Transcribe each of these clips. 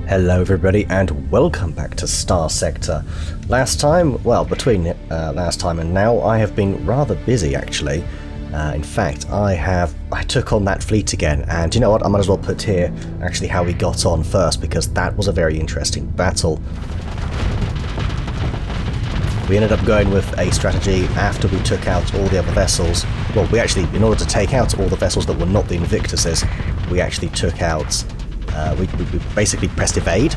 Hello everybody and welcome back to Starsector. Last time, well, between last time and now, I have been rather busy actually. In fact, I took on that fleet again, and you know what, I might as well put here actually how we got on first, because that was a very interesting battle. We ended up going with a strategy after we took out all the other vessels. Well, we actually, in order to take out all the vessels that were not the Invictuses, we actually took out we basically pressed evade.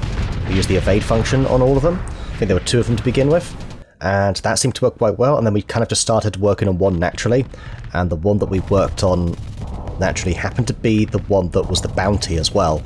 We used the evade function on all of them. I think there were two of them to begin with, and that seemed to work quite well, and then we kind of just started working on one naturally, and the one that we worked on naturally happened to be the one that was the bounty as well.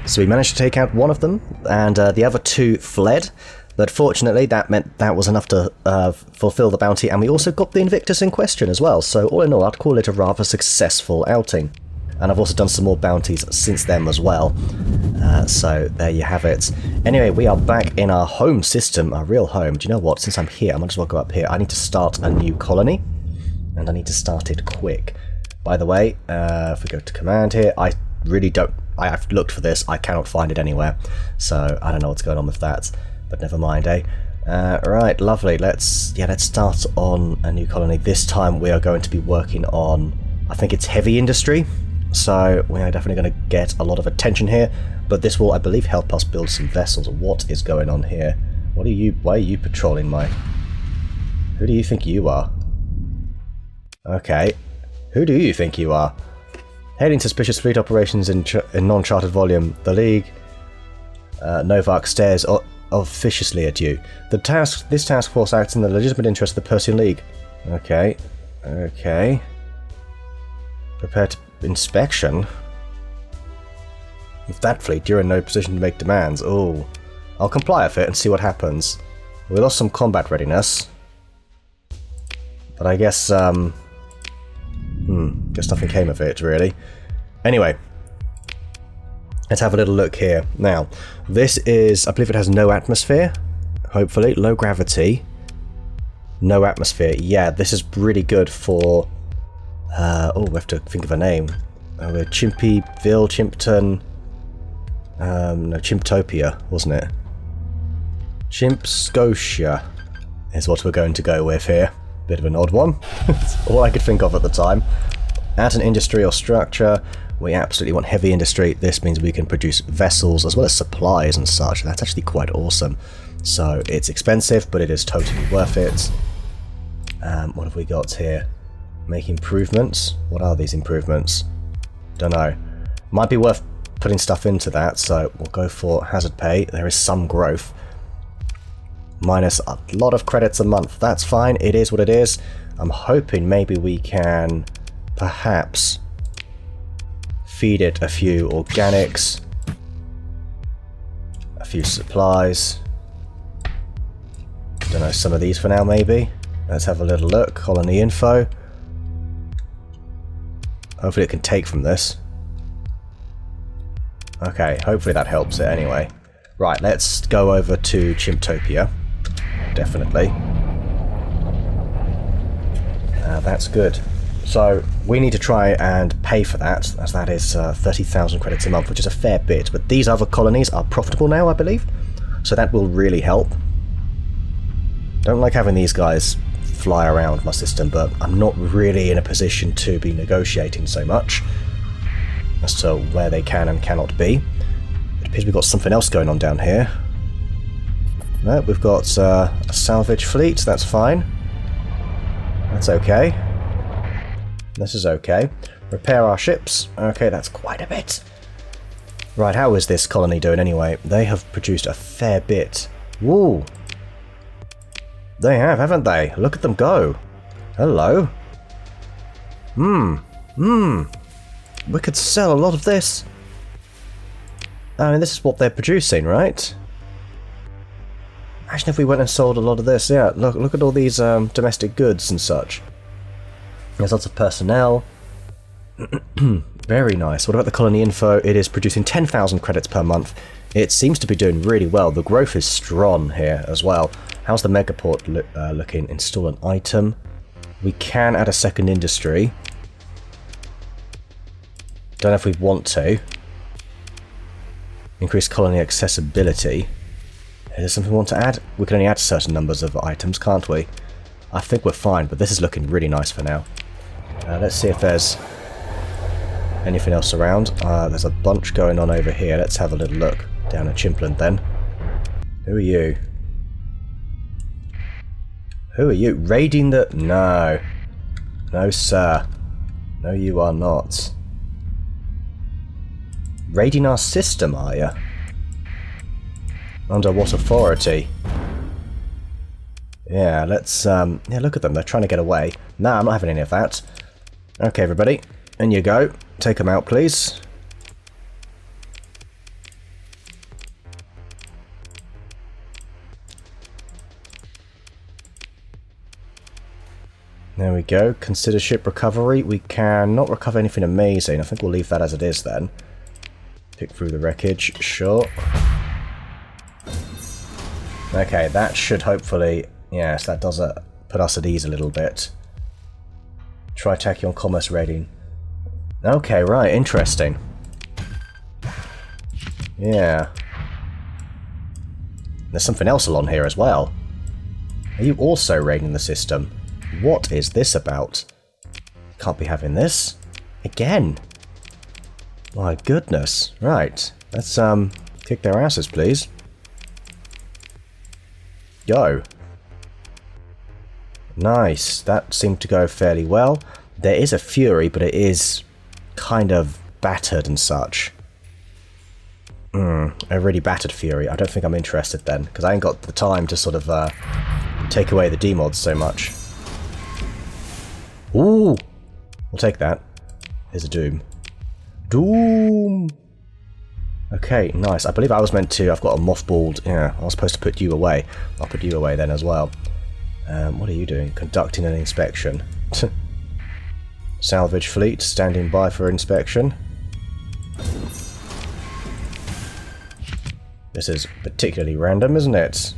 So we managed to take out one of them, and the other two fled, but fortunately that meant that was enough to fulfill the bounty, and we also got the Invictus in question as well, so all in all I'd call it a rather successful outing. And I've also done some more bounties since then as well, so there you have it. Anyway, we are back in our home system, our real home. Do you know what, since I'm here, I might as well go up here. I need to start a new colony, and I need to start it quick. By the way, if we go to command here, I really don't... I've looked for this, I cannot find it anywhere, so I don't know what's going on with that, but never mind, eh? Right, lovely, let's start on a new colony. This time we are going to be working on, I think it's heavy industry, so we are definitely going to get a lot of attention here, but this will, I believe, help us build some vessels. What is going on here? Why are you patrolling my... Who do you think you are? Okay, who do you think you are? Hailing suspicious fleet operations in non-chartered volume, the League Novak stares officiously at you. This task force acts in the legitimate interest of the Persian League. Okay. Prepare to inspection? With that fleet, you're in no position to make demands. Oh, I'll comply with it and see what happens. We lost some combat readiness, but I guess guess nothing came of it, really. Anyway, let's have a little look here. Now, this is, I believe it has no atmosphere, hopefully. Low gravity, no atmosphere. Yeah, this is really good for... oh, we have to think of a name. We're Chimpyville, Chimpton... no, Chimptopia, wasn't it? Chimpscotia is what we're going to go with here. Bit of an odd one. That's all I could think of at the time. Add an industry or structure. We absolutely want heavy industry. This means we can produce vessels as well as supplies and such. That's actually quite awesome. So it's expensive, but it is totally worth it. What have we got here? Make improvements. What are these improvements? Don't know. Might be worth putting stuff into that, so we'll go for hazard pay. There is some growth. Minus a lot of credits a month. That's fine, it is what it is. I'm hoping maybe we can perhaps feed it a few organics, a few supplies. Don't know, some of these for now maybe. Let's have a little look. Colony info. Hopefully it can take from this. Okay, hopefully that helps it anyway. Right, let's go over to Chimptopia. Definitely. That's good. So we need to try and pay for that, as that is 30,000 credits a month, which is a fair bit. But these other colonies are profitable now, I believe, so that will really help. Don't like having these guys fly around my system, but I'm not really in a position to be negotiating so much as to where they can and cannot be. It appears we've got something else going on down here. No, we've got a salvage fleet, that's fine. That's okay. This is okay. Repair our ships. Okay, that's quite a bit. Right, how is this colony doing anyway? They have produced a fair bit. Woo! They have, haven't they? Look at them go. Hello. We could sell a lot of this. I mean, this is what they're producing, right? Imagine if we went and sold a lot of this. Yeah, look at all these domestic goods and such. There's lots of personnel. Very nice. What about the colony info? It is producing 10,000 credits per month. It seems to be doing really well. The growth is strong here as well. How's the megaport looking? Install an item. We can add a second industry. Don't know if we want to. Increase colony accessibility. Is there something we want to add? We can only add certain numbers of items, can't we? I think we're fine, but this is looking really nice for now. Let's see if there's anything else around. There's a bunch going on over here. Let's have a little look down at Chimpland then. Who are you? Who are you? Raiding the... No. No, sir. No, you are not. Raiding our system, are you? Under what authority? Yeah, let's, yeah, look at them. They're trying to get away. Nah, I'm not having any of that. Okay, everybody. In you go. Take them out, please. There we go. Consider ship recovery. We cannot recover anything amazing. I think we'll leave that as it is then. Pick through the wreckage. Sure. Okay, that should hopefully... Yes, that does put us at ease a little bit. Try tachyon commerce raiding. Okay, right, interesting. Yeah. There's something else along here as well. Are you also raiding the system? What is this about? Can't be having this. Again. My goodness. Right. Let's kick their asses, please. Go. Nice. That seemed to go fairly well. There is a Fury, but it is kind of battered and such. A really battered Fury. I don't think I'm interested then, because I ain't got the time to sort of take away the demods so much. Ooh! We'll take that. Here's a Doom. Doom! Okay, nice. I believe I was meant to... I've got a mothballed... Yeah, I was supposed to put you away. I'll put you away then as well. What are you doing? Conducting an inspection. Salvage fleet, standing by for inspection. This is particularly random, isn't it?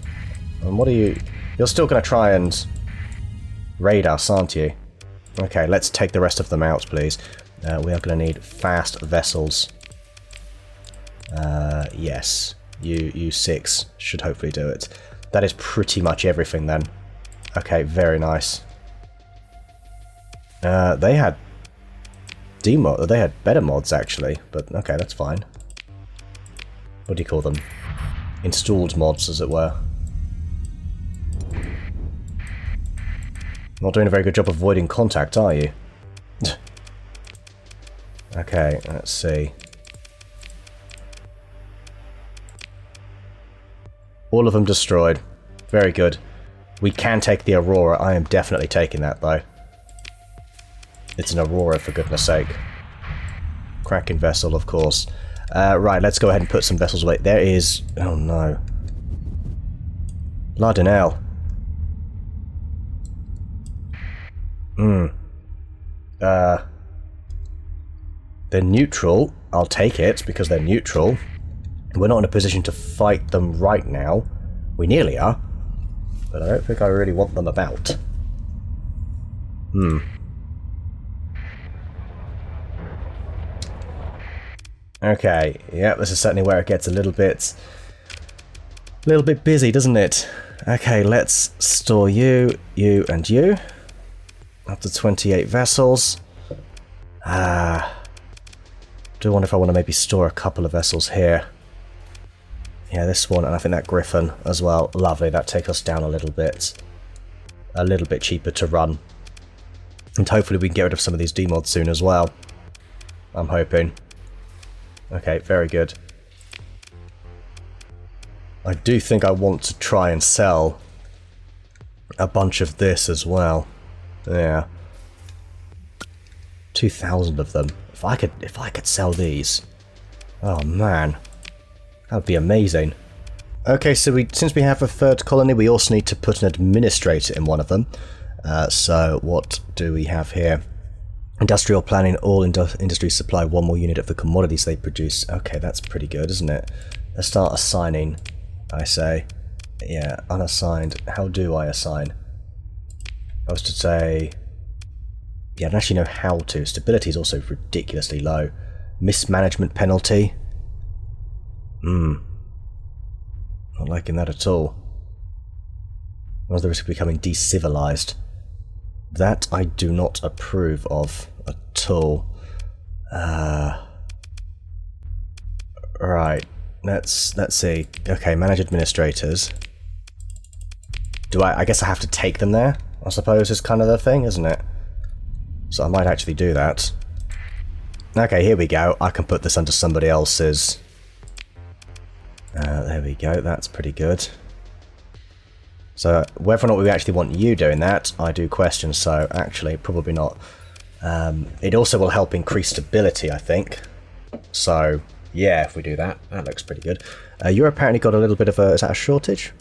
And what are you... You're still going to try and raid us, aren't you? Okay, let's take the rest of them out, please. We are going to need fast vessels. Yes. You 6 should hopefully do it. That is pretty much everything then. Okay, very nice. They had they had better mods actually, but okay, that's fine. What do you call them? Installed mods, as it were. Not doing a very good job avoiding contact, are you? Okay, let's see. All of them destroyed. Very good. We can take the Aurora. I am definitely taking that, though. It's an Aurora, for goodness sake. Cracking vessel, of course. Right, let's go ahead and put some vessels away. There is... Oh, no. Lardinel. They're neutral. I'll take it, because they're neutral. We're not in a position to fight them right now. We nearly are. But I don't think I really want them about. Okay, yeah, this is certainly where it gets a little bit busy, doesn't it? Okay, let's store you, you, and you. Up to 28 vessels. Do wonder if I want to maybe store a couple of vessels here. Yeah, this one, and I think that Griffin as well. Lovely, that takes us down a little bit. A little bit cheaper to run. And hopefully we can get rid of some of these demods soon as well. I'm hoping. Okay, very good. I do think I want to try and sell a bunch of this as well. Yeah. 2,000 of them. If I could sell these. Oh man. That would be amazing. Okay, so since we have a third colony, we also need to put an administrator in one of them. So what do we have here? Industrial planning, all industries supply one more unit of the commodities they produce. Okay, that's pretty good, isn't it? Let's start assigning, I say. Yeah, unassigned. How do I assign? I was to say... Yeah, I don't actually know how to. Stability is also ridiculously low. Mismanagement penalty. Not liking that at all. Runs the risk of becoming decivilized. That I do not approve of at all. Right. Let's see. Okay, manage administrators. Do I guess I have to take them there, I suppose, is kind of the thing, isn't it? So I might actually do that. Okay, here we go. I can put this under somebody else's. There we go. That's pretty good. So whether or not we actually want you doing that, I do question. So actually, probably not. It also will help increase stability, I think. So yeah, if we do that, that looks pretty good. You're apparently got a little bit of a... Is that a shortage?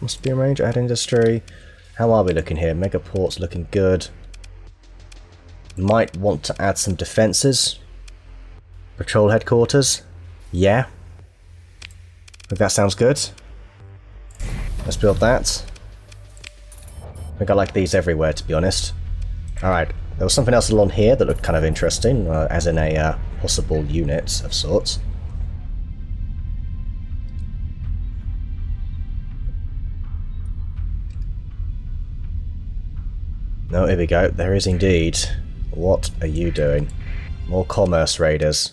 Must be arranged. Add industry. How are we looking here? Megaport's looking good. Might want to add some defences. Patrol headquarters. Yeah. I think that sounds good. Let's build that. I think I like these everywhere, to be honest. Alright, there was something else along here that looked kind of interesting, as in a possible unit of sorts. No, here we go. There is indeed. What are you doing? More commerce raiders.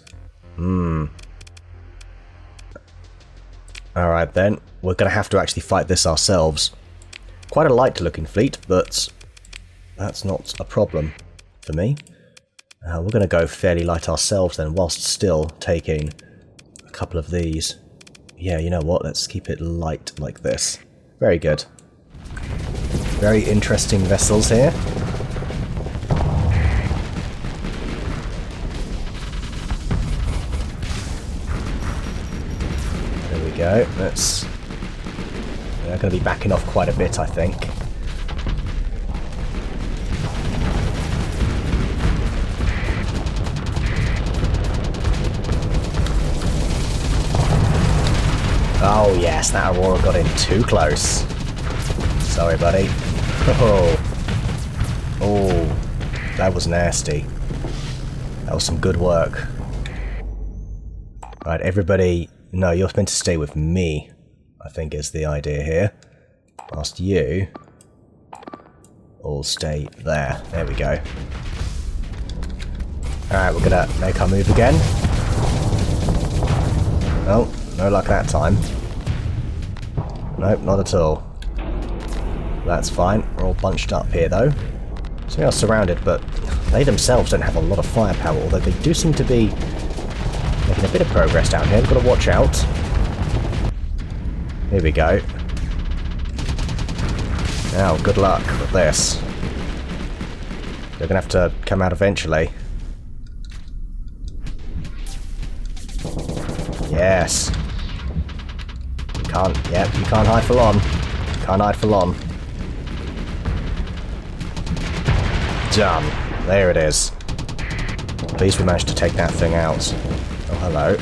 Alright then. We're going to have to actually fight this ourselves. Quite a light looking fleet, but that's not a problem for me. We're going to go fairly light ourselves then, whilst still taking a couple of these. Yeah, you know what? Let's keep it light like this. Very good. Very interesting vessels here. There we go. They're going to be backing off quite a bit, I think. Oh yes, that Aurora got in too close. Sorry, buddy. Oh, that was nasty. That was some good work. Right, everybody... No, you're meant to stay with me, I think is the idea here. Whilst you all stay there. There we go. Alright, we're gonna make our move again. Oh, no luck that time. Nope, not at all. That's fine. We're all bunched up here, though. So we are surrounded, but they themselves don't have a lot of firepower, although they do seem to be making a bit of progress down here. We've got to watch out. Here we go. Now, good luck with this. They're going to have to come out eventually. Yes. You can't, yep, you can't hide for long. You can't hide for long. Done. There it is. At least we managed to take that thing out. Oh, hello.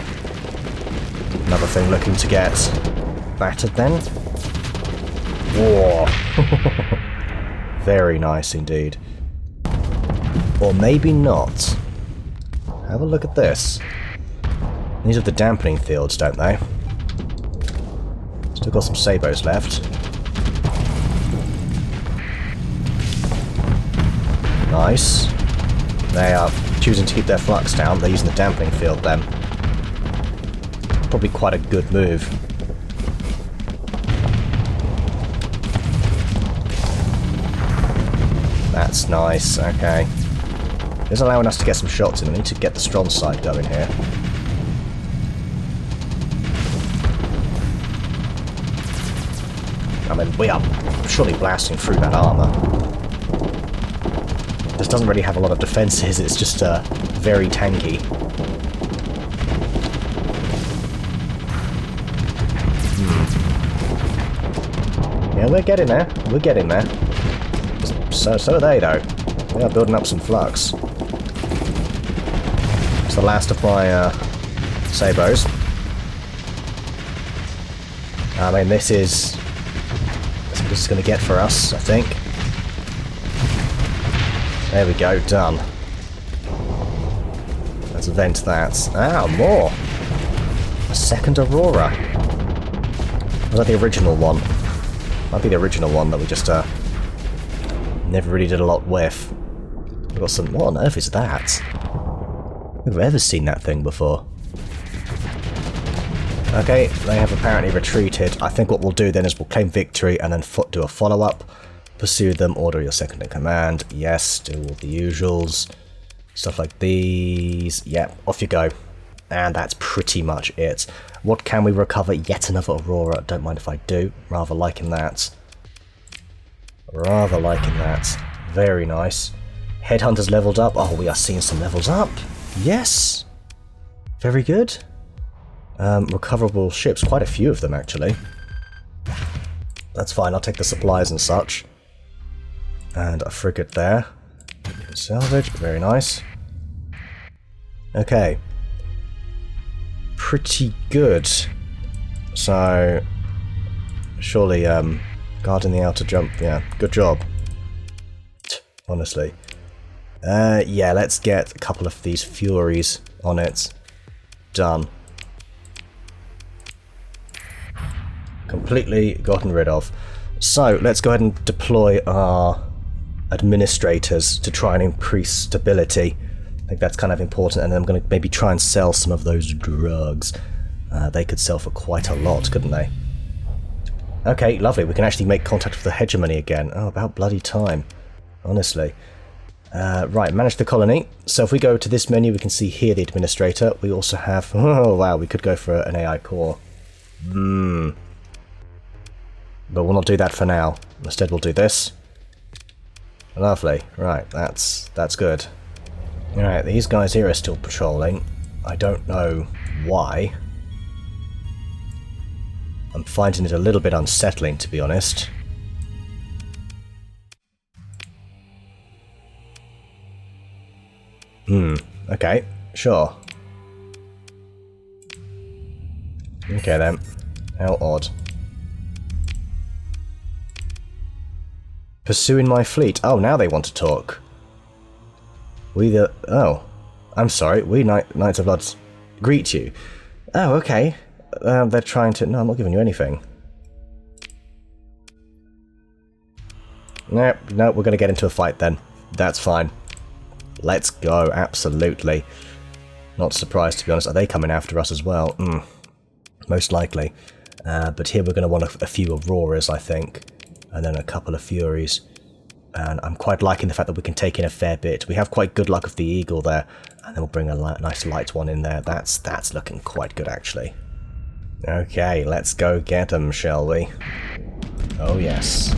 Another thing looking to get battered then. Whoa. Very nice indeed. Or maybe not. Have a look at this. These are the dampening fields, don't they? Still got some sabos left. Nice. They are choosing to keep their flux down. They're using the dampening field then. Probably quite a good move. That's nice, okay. It's allowing us to get some shots in. We need to get the strong side going here. I mean, we are surely blasting through that armour. This doesn't really have a lot of defences, it's just very tanky. Yeah, we're getting there. We're getting there. So are they, though. They are building up some flux. It's the last of my sabos. I mean, this is going to get for us, I think. There we go, done. Let's vent that. Ah, more! A second Aurora. Was that the original one? Might be the original one that we just never really did a lot with. We've got some... What on earth is that? I've never seen that thing before. Okay, they have apparently retreated. I think what we'll do then is we'll claim victory and then do a follow-up. Pursue them, order your second in command. Yes, do all the usuals. Stuff like these. Yep, off you go. And that's pretty much it. What can we recover? Yet another Aurora. Don't mind if I do. Rather liking that. Rather liking that. Very nice. Headhunters leveled up. Oh, we are seeing some levels up. Yes. Very good. Recoverable ships. Quite a few of them, actually. That's fine. I'll take the supplies and such. And a frigate there. Salvage. Very nice. Okay. Pretty good. So, surely, guarding the outer jump, yeah, good job. Honestly. Yeah, let's get a couple of these Furies on it. Done. Completely gotten rid of. So, let's go ahead and deploy our administrators to try and increase stability. I think that's kind of important, and then I'm going to maybe try and sell some of those drugs. They could sell for quite a lot, couldn't they? Okay, lovely. We can actually make contact with the hegemony again. Oh, about bloody time. Honestly. Right, manage the colony. So if we go to this menu, we can see here the administrator. We also have... Oh, wow, we could go for an AI core. But we'll not do that for now. Instead, we'll do this. Lovely. Right, that's good. Alright, these guys here are still patrolling. I don't know why. I'm finding it a little bit unsettling, to be honest. Okay, sure. Okay then. How odd. Pursuing my fleet. Oh, now they want to talk. Oh. I'm sorry. We Knights of Bloods greet you. Oh, okay. They're trying to... No, I'm not giving you anything. No, we're going to get into a fight then. That's fine. Let's go, absolutely. Not surprised, to be honest. Are they coming after us as well? Most likely. But here we're going to want a few Auroras, I think. And then a couple of Furies. And I'm quite liking the fact that we can take in a fair bit. We have quite good luck with the Eagle there. And then we'll bring a nice light one in there. That's looking quite good, actually. Okay, let's go get them, shall we? Oh, yes.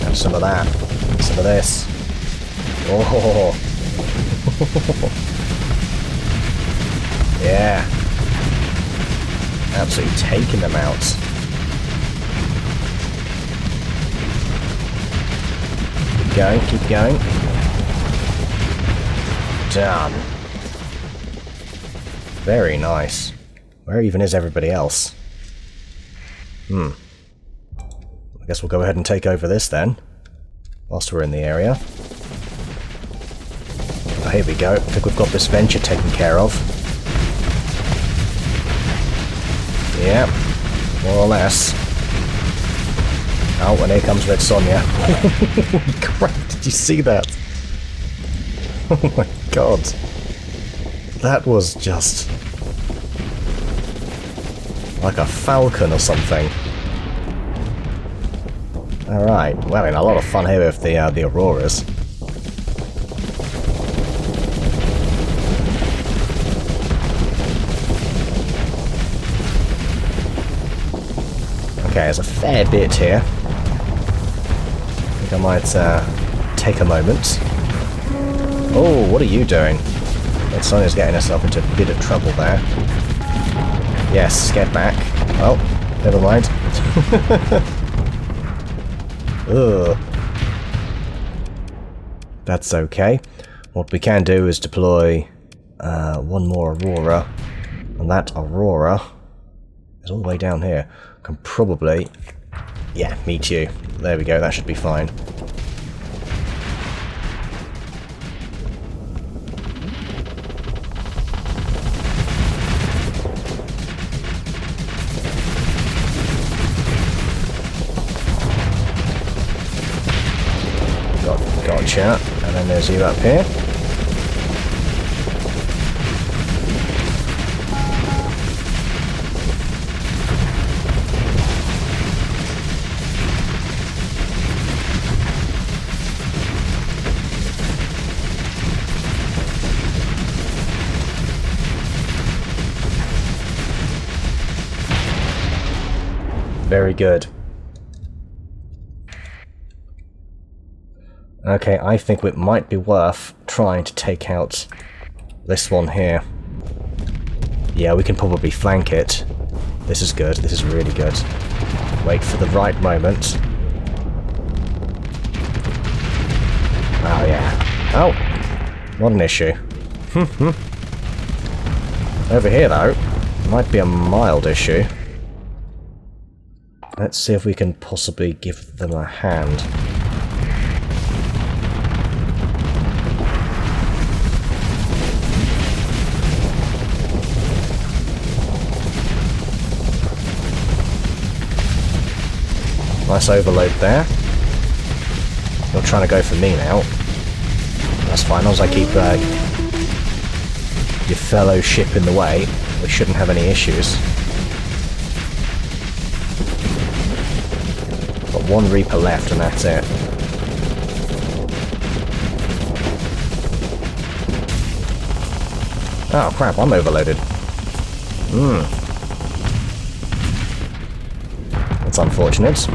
Have some of that. Some of this. Oh. Yeah. Absolutely taking them out. Keep going, keep going. Done. Very nice. Where even is everybody else? I guess we'll go ahead and take over this then. whilst we're in the area. Oh, here we go. I think we've got this venture taken care of. Yeah, more or less. Oh, and here comes Red Sonja. Crap, did you see that? Oh my god. That was just like a falcon or something. Alright, well, I mean, a lot of fun here with the Auroras. Okay, there's a fair bit here. I think I might take a moment. Oh, what are you doing? Red Sonja's getting herself into a bit of trouble there. Yes, get back. Oh, never mind. Ugh. That's okay. What we can do is deploy one more Aurora, and that Aurora is all the way down here. Can probably, yeah, meet you. There we go, that should be fine. Gotcha, and then there's you up here. Very good. Okay, I think it might be worth trying to take out this one here. Yeah, we can probably flank it. This is good, this is really good. Wait for the right moment. Oh yeah. Oh! Not an issue. Over here though, might be a mild issue. Let's see if we can possibly give them a hand. Nice overload there. You're trying to go for me now. That's fine, as long as I keep your fellow ship in the way, we shouldn't have any issues. Got one Reaper left and that's it. Oh crap, I'm overloaded. That's unfortunate.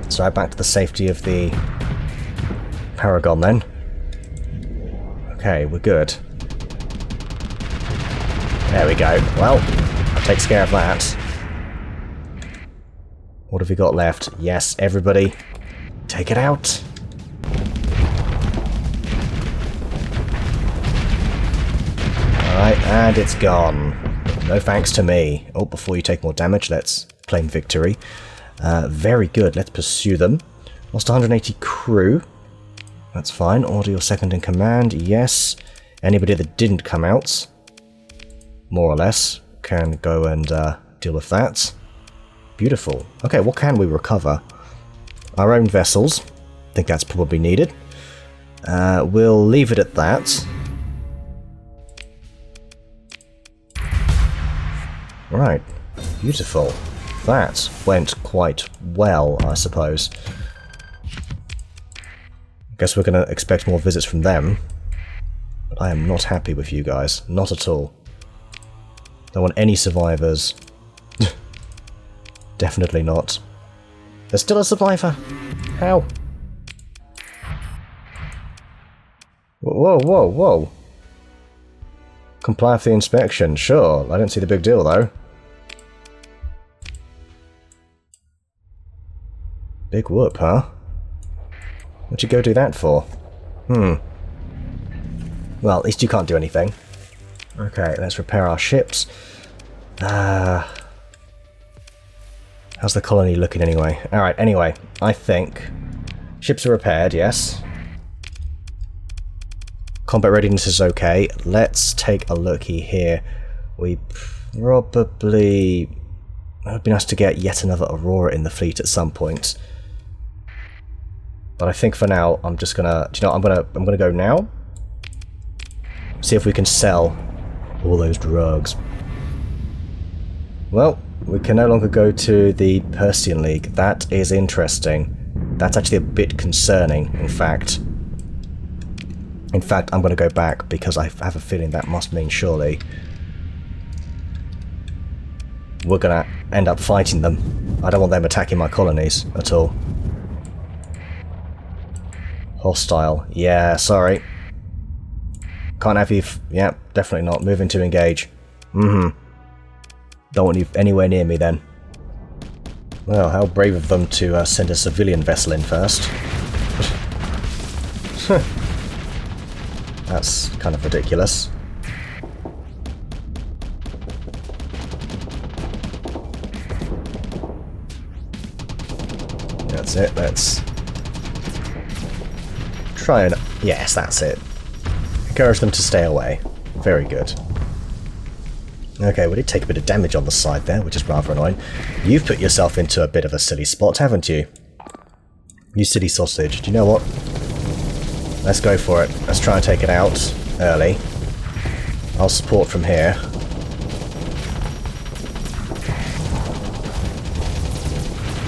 So back to the safety of the Paragon then. Okay, we're good. There we go. Well, that takes care of that. What have we got left? Yes, everybody, take it out. Alright, and it's gone. No thanks to me. Oh, before you take more damage, let's claim victory. Very good, let's pursue them. Lost 180 crew. That's fine. Order your second in command, yes. Anybody that didn't come out, more or less, can go and deal with that. Beautiful. Okay, what can we recover? Our own vessels. I think that's probably needed. We'll leave it at that. Right. Beautiful. That went quite well, I suppose. Guess we're going to expect more visits from them. But I am not happy with you guys. Not at all. Don't want any survivors. Definitely not. There's still a survivor? How? Whoa, whoa, whoa. Comply with the inspection, sure. I don't see the big deal, though. Big whoop, huh? What'd you go do that for? Well, at least you can't do anything. Okay, let's repair our ships. How's the colony looking anyway? Alright, anyway, I think Ships are repaired, yes. Combat readiness is okay. Let's take a looky here. We probably... It would be nice to get yet another Aurora in the fleet at some point. But I think for now, I'm just gonna... Do you know what? I'm gonna go now. See if we can sell all those drugs. Well, we can no longer go to the Persian League. That is interesting. That's actually a bit concerning, in fact. In fact, I'm going to go back because I have a feeling that must mean surely we're going to end up fighting them. I don't want them attacking my colonies at all. Hostile. Yeah, sorry. Can't have you... Yeah, definitely not. Moving to engage. Don't want you anywhere near me then. Well, how brave of them to send a civilian vessel in first. That's kind of ridiculous. That's it, let's try and... Yes, that's it. Encourage them to stay away. Very good. Okay, we did take a bit of damage on the side there, which is rather annoying. You've put yourself into a bit of a silly spot, haven't you? You silly sausage. Do you know what? Let's go for it. Let's try and take it out early. I'll support from here.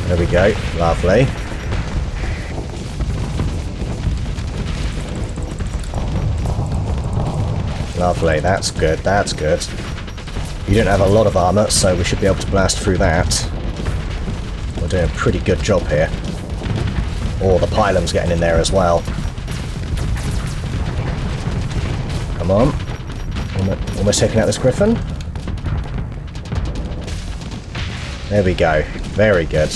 There we go. Lovely. Lovely. That's good. That's good. You don't have a lot of armour, so we should be able to blast through that. We're doing a pretty good job here. Oh, the pylon's getting in there as well. Come on. Almost taking out this griffin. There we go. Very good.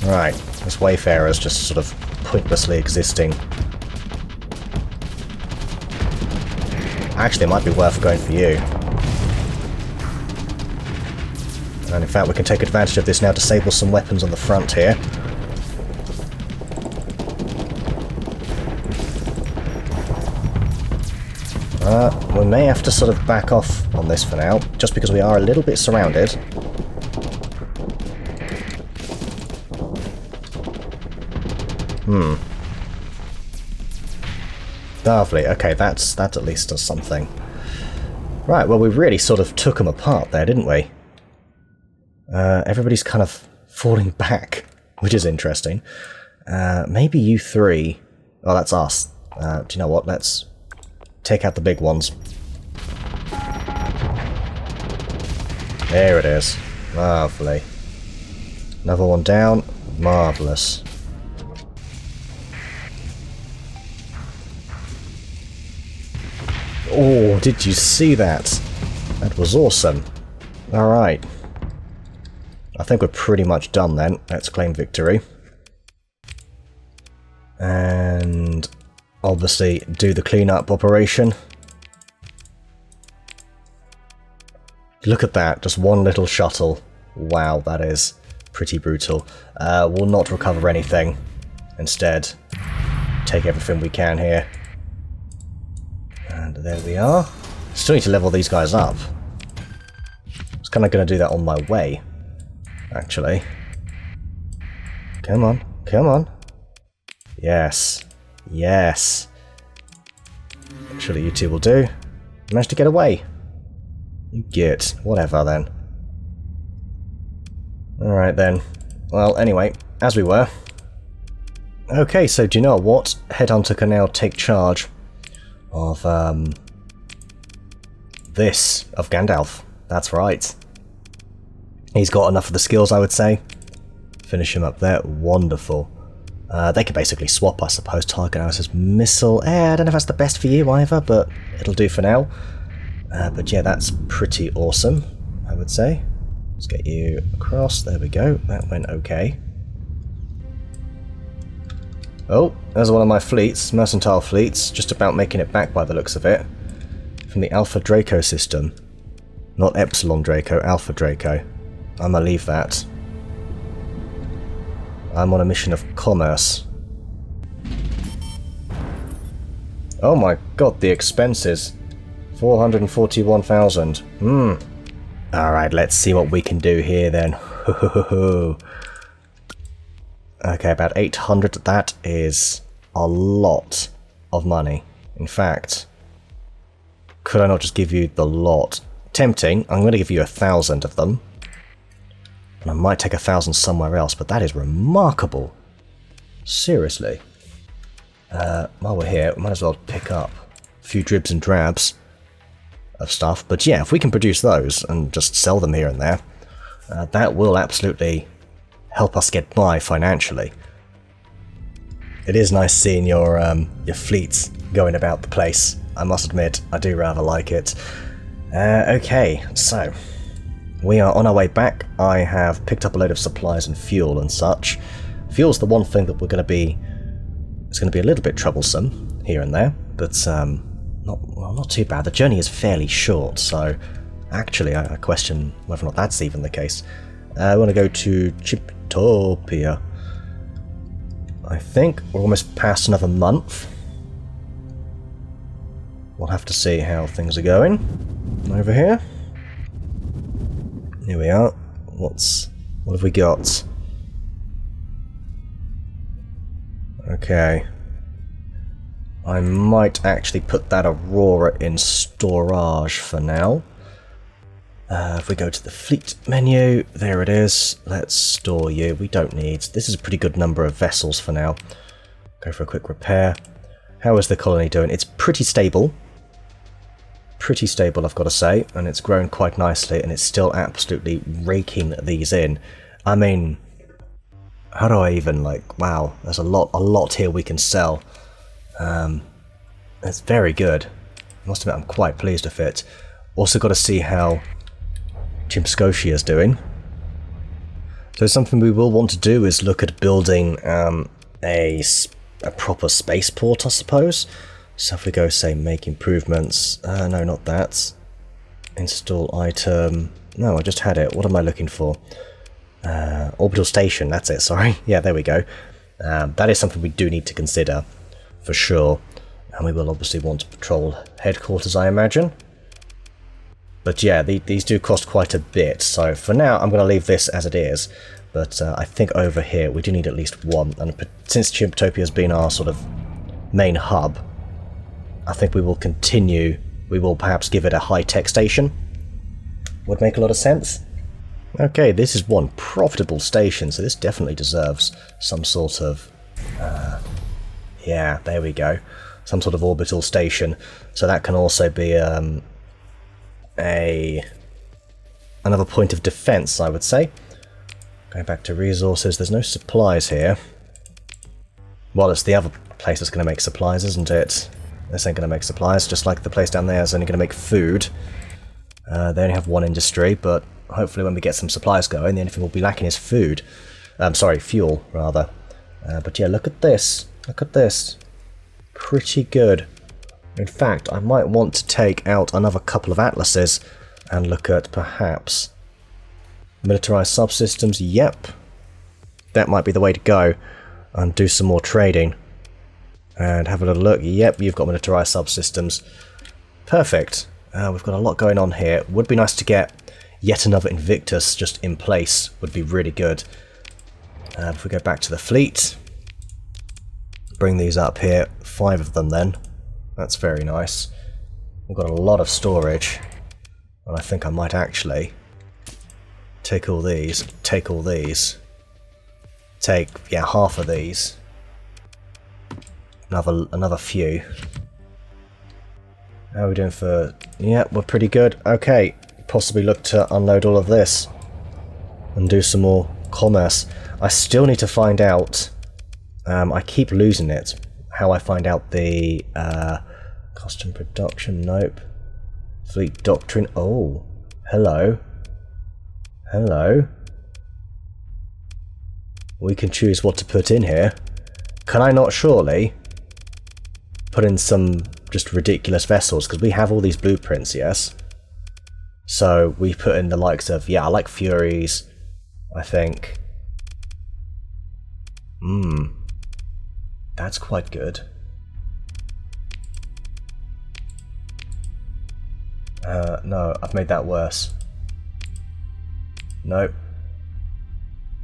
Right. This Wayfarer's just sort of pointlessly existing. Actually, it might be worth going for you. And in fact, we can take advantage of this now, disable some weapons on the front here. We may have to sort of back off on this for now, just because we are a little bit surrounded. Lovely. Okay, that at least does something. Right, well, we really sort of took them apart there, didn't we? Everybody's kind of falling back, which is interesting. Maybe you three... Oh, that's us. Do you know what? Let's take out the big ones. There it is. Lovely. Another one down. Marvellous. Oh, did you see that? That was awesome. Alright. I think we're pretty much done then. Let's claim victory. And obviously do the cleanup operation. Look at that, just one little shuttle. Wow, that is pretty brutal. We'll not recover anything. Instead, take everything we can here. And there we are. Still need to level these guys up. I was kind of going to do that on my way, actually. Come on, come on. Yes, yes. Surely you two will do. Managed to get away. You get whatever then. Alright then. Well, anyway, as we were. Okay, so do you know what? Headhunter can now take charge of this, of Gandalf. That's right. He's got enough of the skills, I would say. Finish him up there. Wonderful. They could basically swap, I suppose. Target analysis missile. I don't know if that's the best for you either, but it'll do for now. But yeah, that's pretty awesome, I would say. Let's get you across. There we go. That went okay. Oh, there's one of my fleets, mercantile fleets, just about making it back by the looks of it. From the Alpha Draco system. Not Epsilon Draco, Alpha Draco. I'm gonna leave that. I'm on a mission of commerce. Oh my god, the expenses. 441,000. Alright, let's see what we can do here then. Okay, about 800. That is a lot of money. In fact, could I not just give you the lot? Tempting. I'm going to give you 1,000 of them. And I might take 1,000 somewhere else, but that is remarkable. Seriously. While we're here, we might as well pick up a few dribs and drabs of stuff. But yeah, if we can produce those and just sell them here and there, that will absolutely help us get by financially. It is nice seeing your fleets going about the place. I must admit, I do rather like it. Okay, so we are on our way back. I have picked up a load of supplies and fuel and such. Fuel's the one thing that we're going to be... It's going to be a little bit troublesome here and there, but not too bad. The journey is fairly short, so actually I question whether or not that's even the case. I want to go to Chiptopia. I think we're almost past another month. We'll have to see how things are going over here. Here we are. What have we got? Okay. I might actually put that Aurora in storage for now. If we go to the fleet menu, there it is. Let's store you. We don't need... This is a pretty good number of vessels for now. Go for a quick repair. How is the colony doing? It's pretty stable. Pretty stable, I've got to say. And it's grown quite nicely, and it's still absolutely raking these in. I mean... How do I even, like... Wow, there's a lot here we can sell. It's very good. I must admit, I'm quite pleased with it. Also got to see how Chimscotia is doing. So something we will want to do is look at building a proper spaceport, I suppose. So if we go, say, make improvements... no, not that. Install item... No, I just had it. What am I looking for? Orbital station, that's it, sorry. Yeah, there we go. That is something we do need to consider, for sure. And we will obviously want to patrol headquarters, I imagine. But yeah, these do cost quite a bit, so for now I'm going to leave this as it is. But I think over here we do need at least one, and since Chimptopia has been our sort of main hub, I think we will continue, we will perhaps give it a high-tech station. Would make a lot of sense. Okay, this is one profitable station, so this definitely deserves some sort of... yeah, there we go. Some sort of orbital station. So that can also be another point of defense, I would say. Going back to resources, there's no supplies here. Well, it's the other place that's going to make supplies, isn't it? This ain't going to make supplies, just like the place down there is only going to make food. They only have one industry, but hopefully when we get some supplies going, the only thing we'll be lacking is food. Sorry, fuel, rather. But yeah, look at this. Look at this. Pretty good. In fact, I might want to take out another couple of atlases and look at perhaps militarized subsystems. Yep. That might be the way to go. And do some more trading. And have a little look. Yep, you've got militarized subsystems. Perfect. We've got a lot going on here. Would be nice to get yet another Invictus just in place. Would be really good. If we go back to the fleet, bring these up here. 5 of them then. That's very nice. We've got a lot of storage. And I think I might actually take all these, take all these. Take, yeah, half of these. Another few. How are we doing for... Yeah, we're pretty good. Okay, possibly look to unload all of this and do some more commerce. I still need to find out... I keep losing it. How I find out the... custom production, nope. Fleet doctrine, oh. Hello. Hello. We can choose what to put in here. Can I not surely put in some just ridiculous vessels? Because we have all these blueprints, yes? So we put in the likes of, yeah, I like Furies, I think. That's quite good. No, I've made that worse. Nope.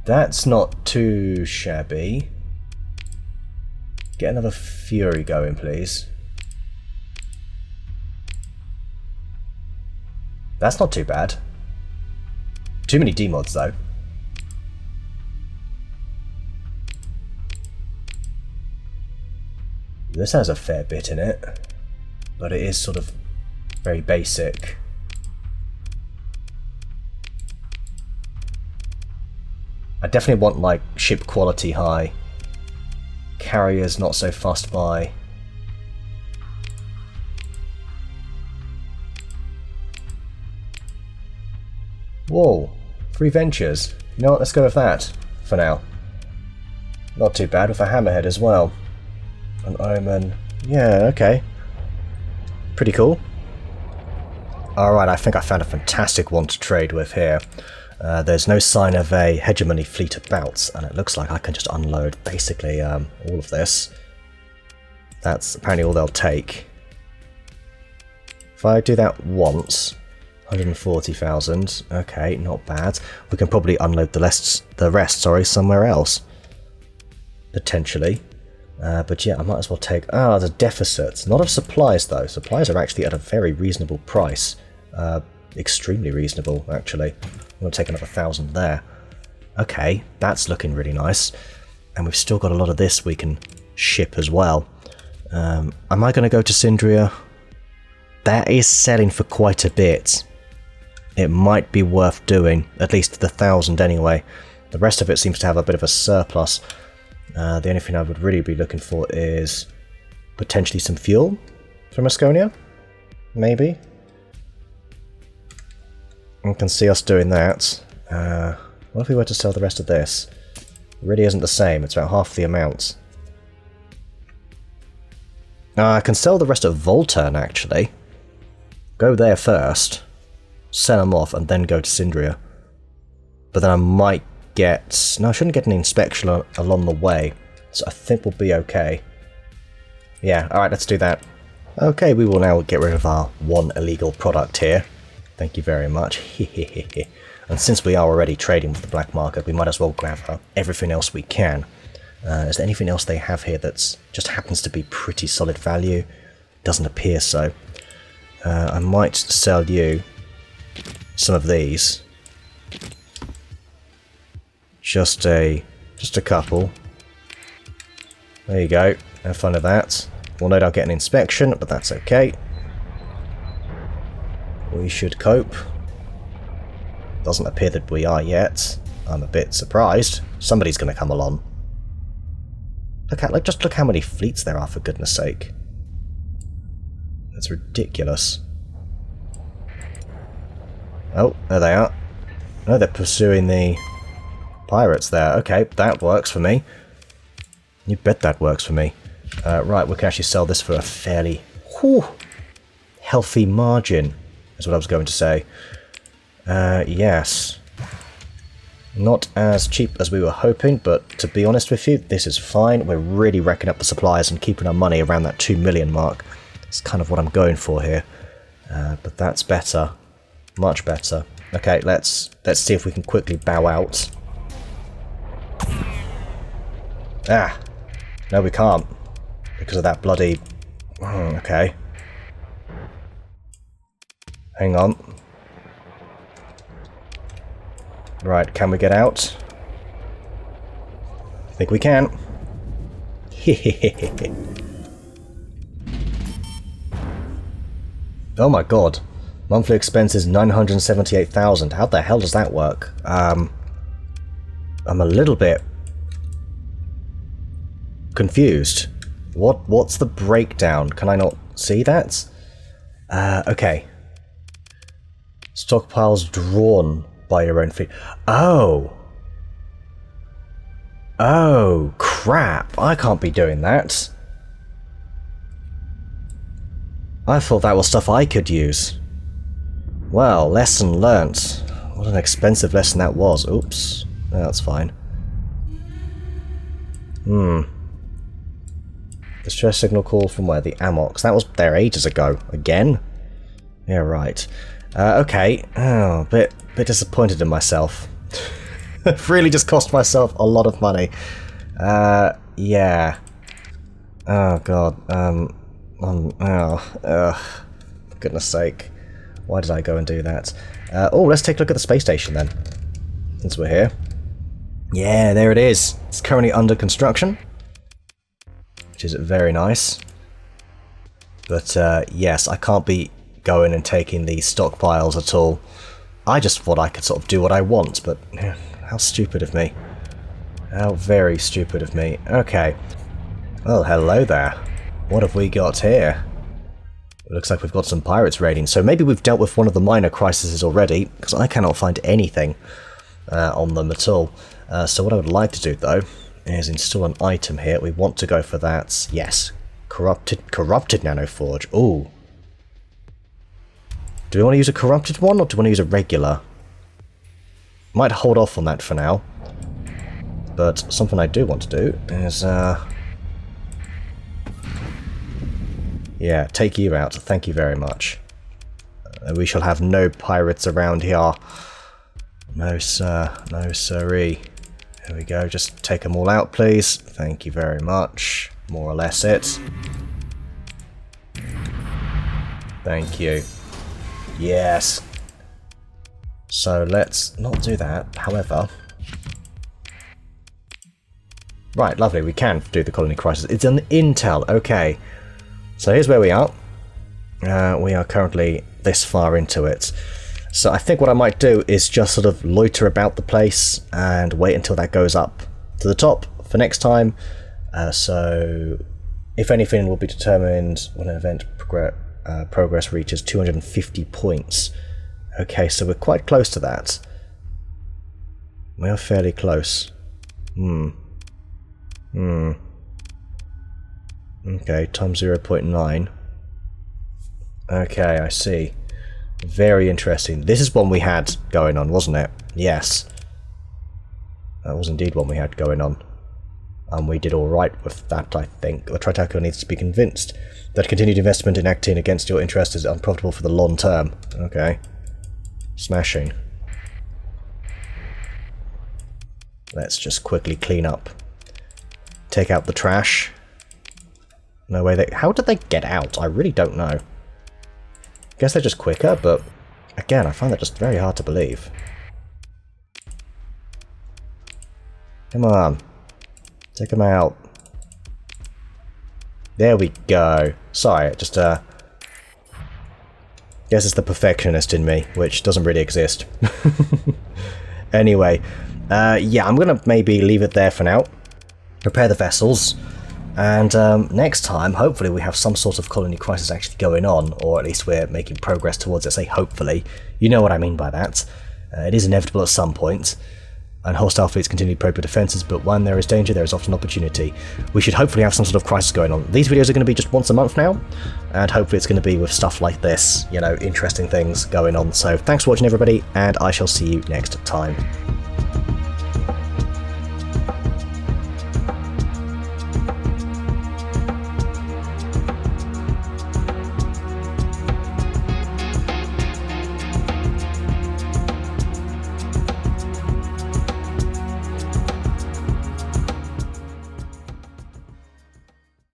That's not too shabby. Get another Fury going, please. That's not too bad. Too many demods, though. This has a fair bit in it, but it is sort of very basic. I definitely want, like, ship quality high. Carriers not so fussed by. Whoa, 3 ventures. You know what, let's go with that for now. Not too bad with a hammerhead as well. An omen. Yeah, okay. Pretty cool. Alright, I think I found a fantastic one to trade with here. There's no sign of a hegemony fleet about, and it looks like I can just unload basically all of this. That's apparently all they'll take. If I do that once, 140,000, okay, not bad. We can probably unload the rest, somewhere else. Potentially. But yeah, I might as well take... the deficit. Not of supplies, though. Supplies are actually at a very reasonable price. Extremely reasonable, actually. I'm going to take another 1,000 there. Okay, that's looking really nice. And we've still got a lot of this we can ship as well. Am I going to go to Syndria? That is selling for quite a bit. It might be worth doing, at least the 1,000 anyway. The rest of it seems to have a bit of a surplus. The only thing I would really be looking for is potentially some fuel from Asconia, maybe. I can see us doing that. What if we were to sell the rest of this? It really isn't the same, it's about half the amount. I can sell the rest of Volturn, actually. Go there first, sell them off, and then go to Syndria. But then I might get... No, I shouldn't get an inspection along the way, so I think we'll be okay. Yeah, alright, let's do that. Okay, we will now get rid of our one illegal product here. Thank you very much. And since we are already trading with the black market, we might as well grab everything else we can. Is there anything else they have here that's just happens to be pretty solid value? Doesn't appear so. I might sell you some of these. Just a couple. There you go. Have fun with that. We'll no doubt get an inspection, but that's okay. We should cope. Doesn't appear that we are yet. I'm a bit surprised. Somebody's going to come along. Just look how many fleets there are, for goodness sake. That's ridiculous. Oh, there they are. No, they're pursuing the pirates there. Okay, that works for me. You bet that works for me. Right, we can actually sell this for a fairly healthy margin, is what I was going to say. Yes. Not as cheap as we were hoping, but to be honest with you, this is fine. We're really racking up the supplies and keeping our money around that 2 million mark. It's kind of what I'm going for here. But that's better. Much better. Okay, let's see if we can quickly bow out. Ah! No, we can't. Because of that bloody... Okay. Hang on. Right, can we get out? I think we can. Oh my god. Monthly expenses 978,000. How the hell does that work? I'm a little bit confused. What's the breakdown? Can I not see that? Okay. Stockpiles drawn by your own fleet. Oh! Oh, crap. I can't be doing that. I thought that was stuff I could use. Well, lesson learnt. What an expensive lesson that was. Oops. That's fine. Distress signal call from where? The Amox. That was there ages ago. Again? Yeah, right. Okay. Oh, bit disappointed in myself. I've really just cost myself a lot of money. Yeah. Oh, God. For goodness sake. Why did I go and do that? Oh, let's take a look at the space station then. Since we're here. Yeah, there it is. It's currently under construction. Which is very nice. But, yes, I can't be going and taking these stockpiles at all. I just thought I could sort of do what I want, but how stupid of me. How very stupid of me. Okay. Well, hello there. What have we got here? It looks like we've got some pirates raiding, so maybe we've dealt with one of the minor crises already, because I cannot find anything on them at all. So what I would like to do, though, is install an item here. We want to go for that. Yes. Corrupted nanoforge. Ooh. Do we want to use a corrupted one, or do we want to use a regular? Might hold off on that for now. But something I do want to do is, yeah, take you out. Thank you very much. We shall have no pirates around here. No, sir. No, sirree. There we go. Just take them all out, please. Thank you very much. More or less it. Thank you. Yes. So let's not do that. However... Right, lovely. We can do the colony crisis. It's an intel. Okay. So here's where we are. We are currently this far into it. So I think what I might do is just sort of loiter about the place and wait until that goes up to the top for next time. So if anything will be determined when an event progress reaches 250 points. Okay, so we're quite close to that. We are fairly close. Okay, times 0.9. Okay, I see. Very interesting. This is one we had going on, wasn't it? Yes. That was indeed one we had going on. And we did alright with that, I think. The Tritaco needs to be convinced that continued investment in acting against your interest is unprofitable for the long term. Okay. Smashing. Let's just quickly clean up. Take out the trash. No way they... How did they get out? I really don't know. Guess they're just quicker, but again, I find that just very hard to believe. Come on. Take them out. There we go. Sorry, just, guess it's the perfectionist in me, which doesn't really exist. Anyway, yeah, I'm gonna maybe leave it there for now. Prepare the vessels. And next time, hopefully we have some sort of colony crisis actually going on, or at least we're making progress towards it. Say hopefully. You know what I mean by that. It is inevitable at some point, and hostile fleets continue to probe your defences, but when there is danger, there is often opportunity. We should hopefully have some sort of crisis going on. These videos are going to be just once a month now, and hopefully it's going to be with stuff like this, you know, interesting things going on. So thanks for watching everybody, and I shall see you next time.